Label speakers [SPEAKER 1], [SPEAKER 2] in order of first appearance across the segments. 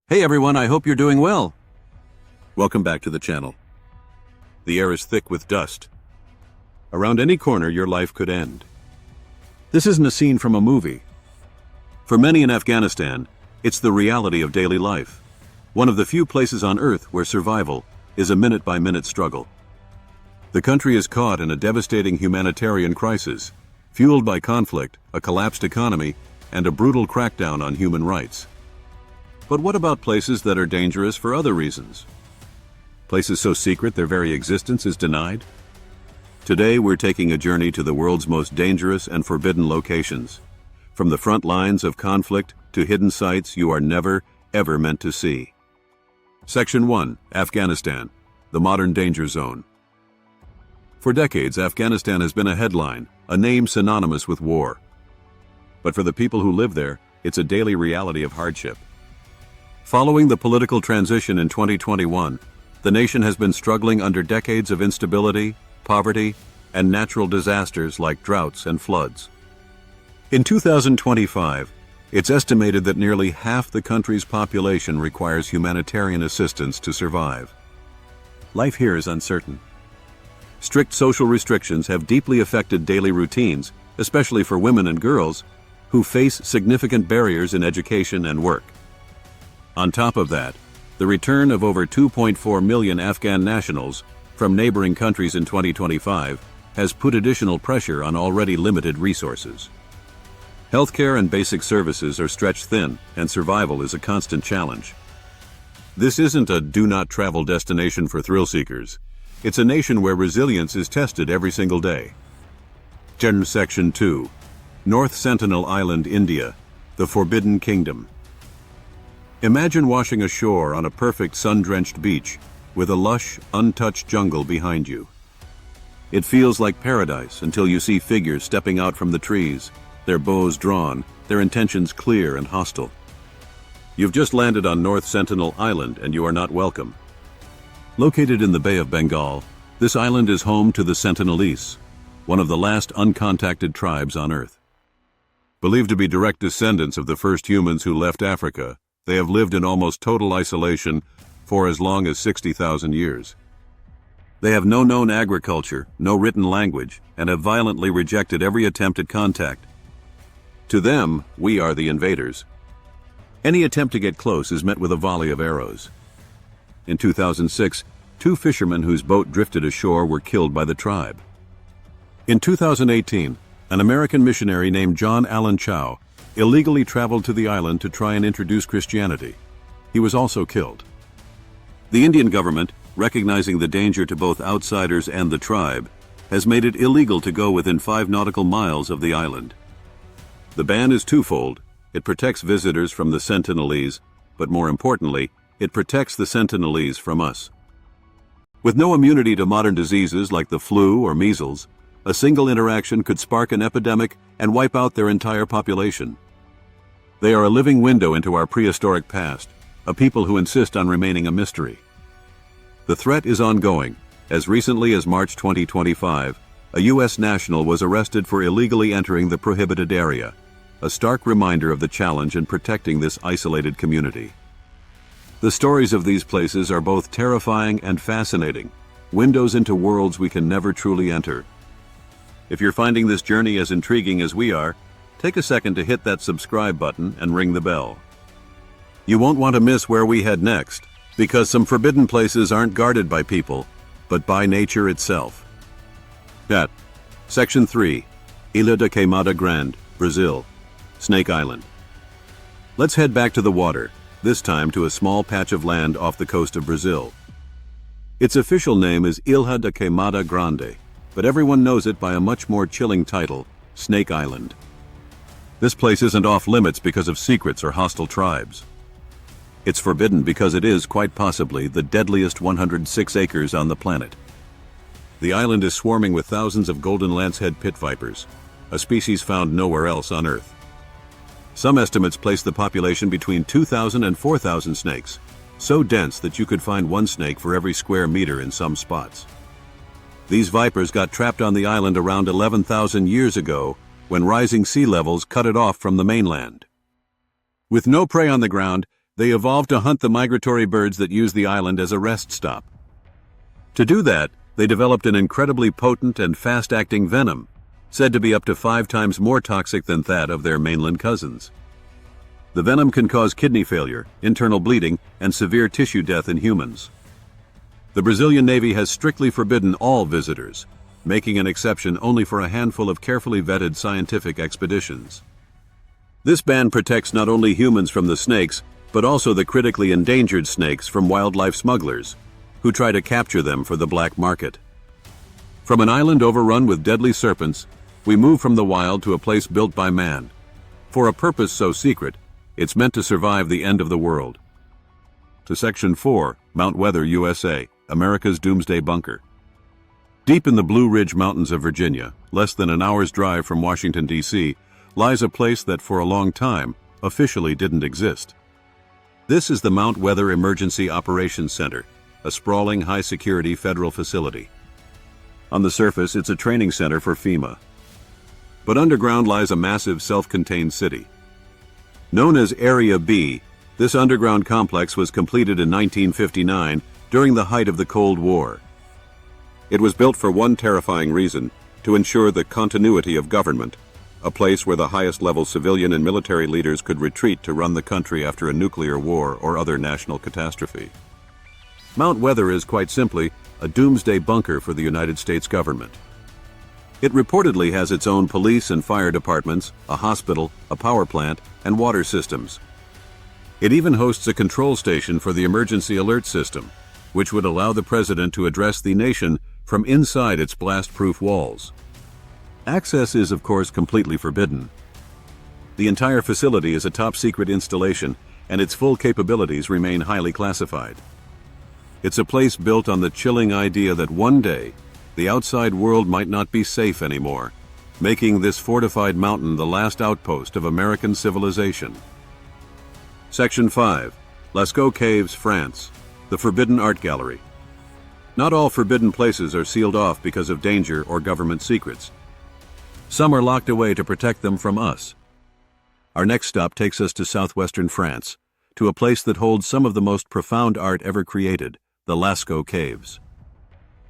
[SPEAKER 1] Hey everyone, I hope you're doing well. Welcome back to the channel. The air is thick with dust. Around any corner, your life could end. This isn't a scene from a movie. For many in Afghanistan, it's the reality of daily life. One of the few places on Earth where survival is a minute-by-minute struggle. The country is caught in a devastating humanitarian crisis, fueled by conflict, a collapsed economy, and a brutal crackdown on human rights. But what about places that are dangerous for other reasons? Places so secret their very existence is denied? Today we're taking a journey to the world's most dangerous and forbidden locations. From the front lines of conflict to hidden sites you are never, ever meant to see. Section 1. Afghanistan, the modern danger zone. For decades, Afghanistan has been a headline, a name synonymous with war. But for the people who live there, it's a daily reality of hardship. Following the political transition in 2021, the nation has been struggling under decades of instability, poverty, and natural disasters like droughts and floods. In 2025, it's estimated that nearly half the country's population requires humanitarian assistance to survive. Life here is uncertain. Strict social restrictions have deeply affected daily routines, especially for women and girls, who face significant barriers in education and work. On top of that, the return of over 2.4 million Afghan nationals from neighboring countries in 2025 has put additional pressure on already limited resources. Healthcare and basic services are stretched thin, and survival is a constant challenge. This isn't a do-not-travel destination for thrill-seekers. It's a nation where resilience is tested every single day. Section 2. North Sentinel Island, India, the Forbidden Kingdom. Imagine washing ashore on a perfect sun-drenched beach with a lush, untouched jungle behind you. It feels like paradise until you see figures stepping out from the trees, their bows drawn, their intentions clear and hostile. You've just landed on North Sentinel Island and you are not welcome. Located in the Bay of Bengal, this island is home to the Sentinelese, one of the last uncontacted tribes on Earth. Believed to be direct descendants of the first humans who left Africa, they have lived in almost total isolation for as long as 60,000 years. They have no known agriculture, no written language, and have violently rejected every attempt at contact. To them, we are the invaders. Any attempt to get close is met with a volley of arrows. In 2006, 2 fishermen whose boat drifted ashore were killed by the tribe. In 2018, an American missionary named John Allen Chow illegally traveled to the island to try and introduce Christianity. He was also killed. The Indian government, recognizing the danger to both outsiders and the tribe, has made it illegal to go within 5 nautical miles of the island. The ban is twofold. It protects visitors from the Sentinelese, but more importantly, it protects the Sentinelese from us. With no immunity to modern diseases like the flu or measles, a single interaction could spark an epidemic and wipe out their entire population. They are a living window into our prehistoric past, a people who insist on remaining a mystery. The threat is ongoing. As recently as March 2025, a U.S. national was arrested for illegally entering the prohibited area, a stark reminder of the challenge in protecting this isolated community. The stories of these places are both terrifying and fascinating, windows into worlds we can never truly enter. If you're finding this journey as intriguing as we are, take a second to hit that subscribe button and ring the bell. You won't want to miss where we head next, because some forbidden places aren't guarded by people, but by nature itself. Section 3. Ilha da Queimada Grande, Brazil, Snake Island. Let's head back to the water, this time to a small patch of land off the coast of Brazil. Its official name is Ilha da Queimada Grande, but everyone knows it by a much more chilling title, Snake Island. This place isn't off limits because of secrets or hostile tribes. It's forbidden because it is, quite possibly, the deadliest 106 acres on the planet. The island is swarming with thousands of golden lancehead pit vipers, a species found nowhere else on Earth. Some estimates place the population between 2,000 and 4,000 snakes, so dense that you could find one snake for every square meter in some spots. These vipers got trapped on the island around 11,000 years ago when rising sea levels cut it off from the mainland. With no prey on the ground, They evolved to hunt the migratory birds that use the island as a rest stop. To do that, they developed an incredibly potent and fast-acting venom, said to be up to 5 times more toxic than that of their mainland cousins. The venom can cause kidney failure, internal bleeding, and severe tissue death in humans. The Brazilian Navy has strictly forbidden all visitors, making an exception only for a handful of carefully vetted scientific expeditions. This ban protects not only humans from the snakes, but also the critically endangered snakes from wildlife smugglers, who try to capture them for the black market. From an island overrun with deadly serpents, we move from the wild to a place built by man. For a purpose so secret, it's meant to survive the end of the world. To Section 4, Mount Weather, USA, America's Doomsday Bunker. Deep in the Blue Ridge Mountains of Virginia, less than an hour's drive from Washington, D.C., lies a place that for a long time officially didn't exist. This is the Mount Weather Emergency Operations Center, a sprawling high-security federal facility. On the surface, it's a training center for FEMA. But underground lies a massive self-contained city. Known as Area B, this underground complex was completed in 1959 during the height of the Cold War. It was built for one terrifying reason: to ensure the continuity of government, a place where the highest-level civilian and military leaders could retreat to run the country after a nuclear war or other national catastrophe. Mount Weather is quite simply a doomsday bunker for the United States government. It reportedly has its own police and fire departments, a hospital, a power plant, and water systems. It even hosts a control station for the emergency alert system, which would allow the president to address the nation from inside its blast-proof walls. Access is, of course, completely forbidden. The entire facility is a top-secret installation, and its full capabilities remain highly classified. It's a place built on the chilling idea that one day, the outside world might not be safe anymore, making this fortified mountain the last outpost of American civilization. Section 5, Lascaux Caves, France, the Forbidden Art Gallery. Not all forbidden places are sealed off because of danger or government secrets. Some are locked away to protect them from us. Our next stop takes us to southwestern France, to a place that holds some of the most profound art ever created, the Lascaux Caves.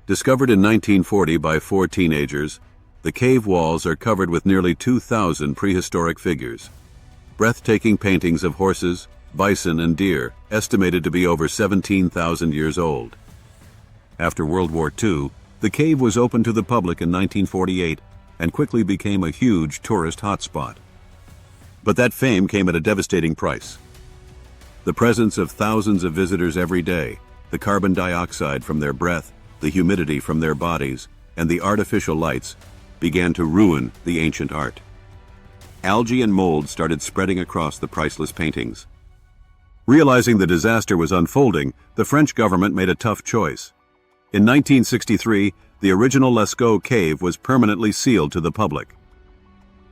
[SPEAKER 1] Discovered in 1940 by 4 teenagers, the cave walls are covered with nearly 2,000 prehistoric figures. Breathtaking paintings of horses, bison, and deer, estimated to be over 17,000 years old. After World War II, the cave was opened to the public in 1948 and quickly became a huge tourist hotspot. But that fame came at a devastating price. The presence of thousands of visitors every day, the carbon dioxide from their breath, the humidity from their bodies, and the artificial lights began to ruin the ancient art. Algae and mold started spreading across the priceless paintings. Realizing the disaster was unfolding, the French government made a tough choice. In 1963, the original Lascaux Cave was permanently sealed to the public.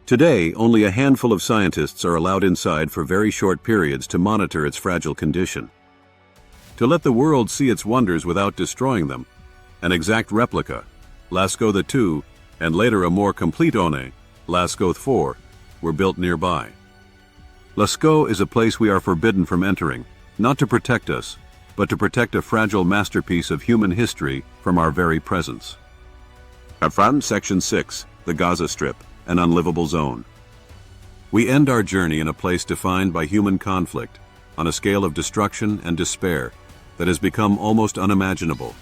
[SPEAKER 1] Today, only a handful of scientists are allowed inside for very short periods to monitor its fragile condition. To let the world see its wonders without destroying them, an exact replica, Lascaux II, and later a more complete one, Lascaux IV, were built nearby. Lascaux is a place we are forbidden from entering, not to protect us, but to protect a fragile masterpiece of human history from our very presence. From Section 6, the Gaza Strip, an unlivable zone. We end our journey in a place defined by human conflict, on a scale of destruction and despair that has become almost unimaginable.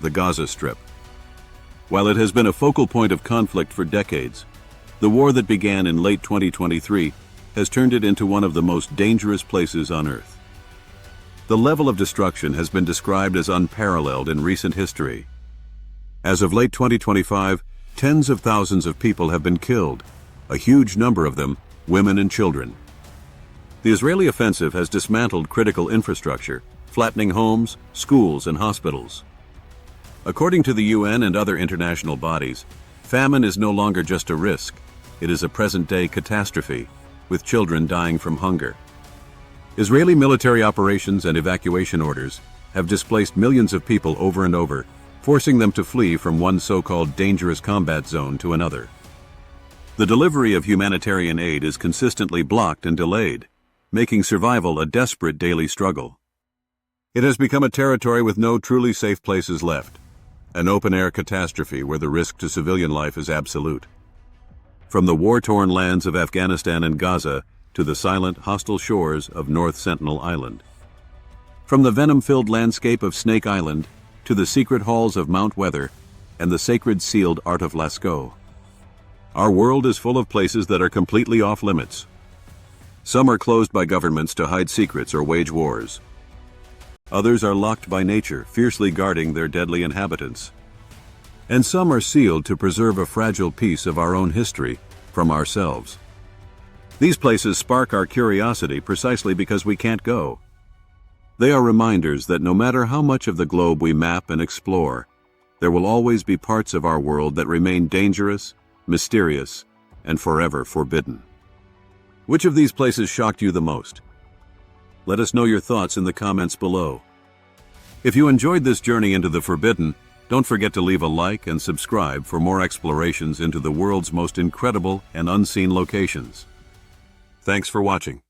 [SPEAKER 1] The Gaza Strip. While it has been a focal point of conflict for decades, the war that began in late 2023 has turned it into one of the most dangerous places on Earth. The level of destruction has been described as unparalleled in recent history. As of late 2025, tens of thousands of people have been killed, a huge number of them women and children. The Israeli offensive has dismantled critical infrastructure, flattening homes, schools, and hospitals. According to the UN and other international bodies, famine is no longer just a risk, it is a present-day catastrophe, with children dying from hunger. Israeli military operations and evacuation orders have displaced millions of people over and over, forcing them to flee from one so-called dangerous combat zone to another. The delivery of humanitarian aid is consistently blocked and delayed, making survival a desperate daily struggle. It has become a territory with no truly safe places left, an open-air catastrophe where the risk to civilian life is absolute. From the war-torn lands of Afghanistan and Gaza to the silent, hostile shores of North Sentinel Island. From the venom-filled landscape of Snake Island to the secret halls of Mount Weather and the sacred sealed art of Lascaux. Our world is full of places that are completely off-limits. Some are closed by governments to hide secrets or wage wars. Others are locked by nature, fiercely guarding their deadly inhabitants. And some are sealed to preserve a fragile piece of our own history from ourselves. These places spark our curiosity precisely because we can't go. They are reminders that no matter how much of the globe we map and explore, there will always be parts of our world that remain dangerous, mysterious, and forever forbidden. Which of these places shocked you the most? Let us know your thoughts in the comments below. If you enjoyed this journey into the forbidden, don't forget to leave a like and subscribe for more explorations into the world's most incredible and unseen locations. Thanks for watching.